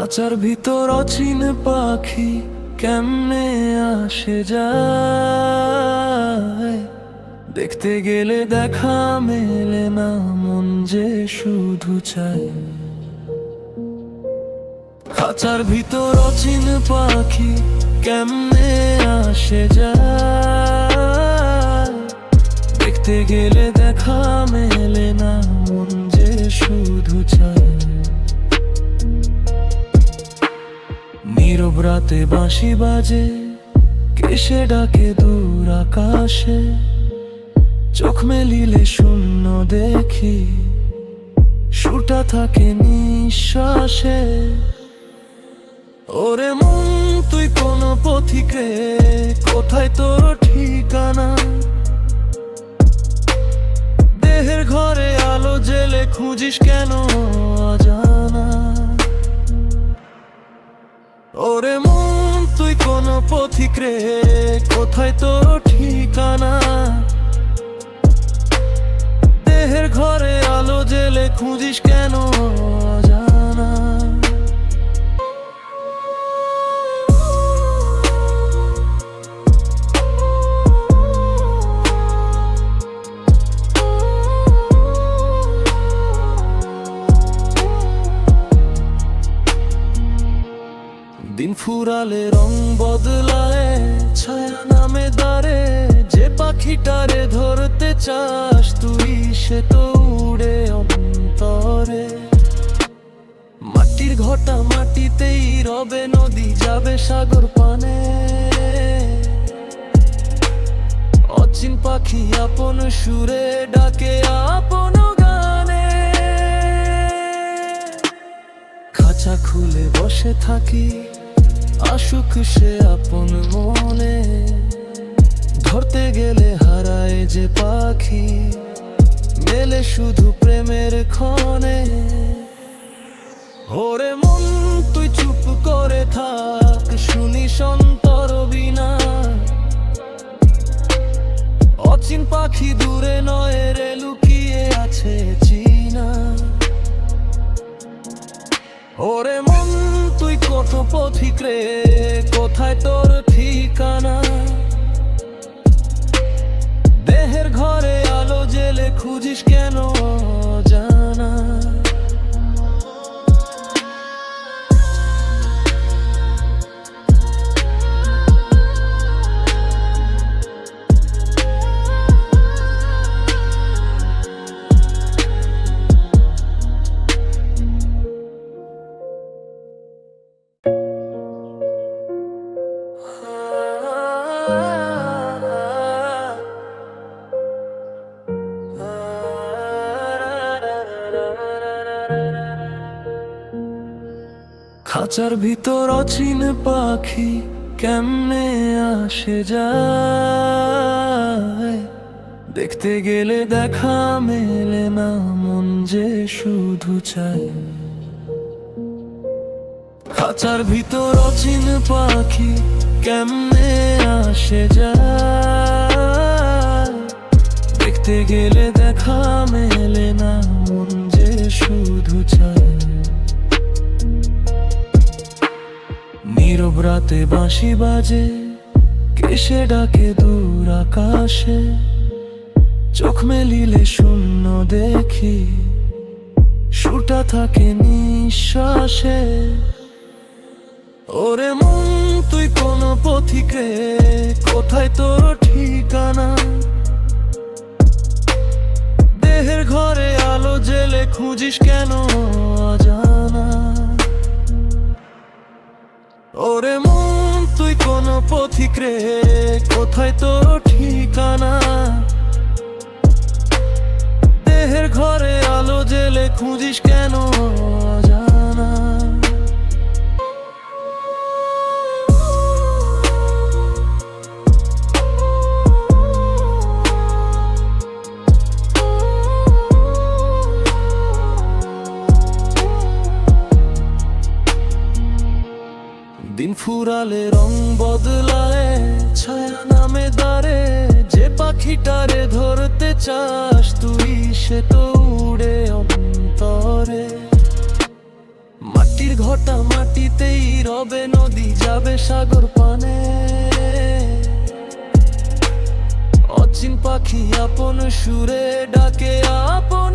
খাঁচার ভিতর অচিন পাখি কেমনে আসে যায়, দেখতে গেলে দেখা মেলে না, মন যে শুধু চায়। খাঁচার ভিতর অচিন পাখি কেমনে আসে যায়, দেখতে গেলে দেখা মেলে না, মন যে শুধু চায়। নীরব রাতে বাঁশি বাজে, কেসে ডাকে দূর আকাশে, চোখ মেলিলে শূন্য দেখি, সুরটা থাকে নিঃশ্বাসে। ওরে মন তুই কোন পথিকে, কোথায় তোর ঠিকানা? দেহের ঘরে আলো জেলে খুঁজিস কেন অজানা? ওরে মন তুই কোন পথিক রে, কোথায় তোর ঠিকানা? দেহের ঘরে আলো জেলে খুঁজিস কেন অজানা? দিন ফুরালে রং বদলায়, ছায়া নামে দাঁড়ে, যে পাখিটারে ধরতে চাস তুই সে তো উড়ে অন্তরে। মাটির ঘটা মাটিতেই রবে, নদী যাবে সাগর পানে। অচিন পাখি আপন সুরে ডাকে আপন গানে। খাঁচা খুলে বসে থাকি, আসুক সে আপন মনে, ধরতে গেলে হারায় যে পাখি, মেলে শুধু প্রেমের ক্ষণে। ওরে মন তুই চুপ করে থাক, শুনিস অন্তর বিনা, অচিন পাখি দূরে নয় রে, লুকিয়ে আছে চীনা। ওরে মন তুই কত পথিক রে, কোথায় তোর ঠিকানা? দেহের ঘরে আলো জেলে খুঁজিস কেন অজানা? খাঁচার ভিতর অচিন পাখি কেমনে আসে যায়, দেখতে গেলে দেখা মেলে না, মন যে শুধু চায়। খাঁচার ভিতর অচিন পাখি কেমনে আসে যায়, দেখতে গেলে দেখা মেলে না, মন যে শুধু চায়। নীরব রাতে বাঁশি বাজে, কেসে ডাকে দূর আকাশে, চোখ মেলিলে শূন্য দেখি, সুরটা থাকে নিঃশ্বাসে। ওরে মন তুই কোন পথিক রে, কোথায় তোর ঠিকানা? দেহের ঘরে আলো জেলে খুঁজিস কেন অজানা? ওরে মন তুই কোন পথিক রে, কোথায় তোর ঠিকানা? দেহের ঘরে আলো জেলে খুঁজিস কেন অজানা? দিন ফুরালে রং বদলায়, ছায়া নামে দাঁড়ে, যে পাখিটারে ধরতে চাস তুই সে তো উড়ে অন্তরে। মাটির ঘটা মাটিতেই রবে, নদী যাবে সাগর পানে। অচিন পাখি আপন সুরে ডাকে আপন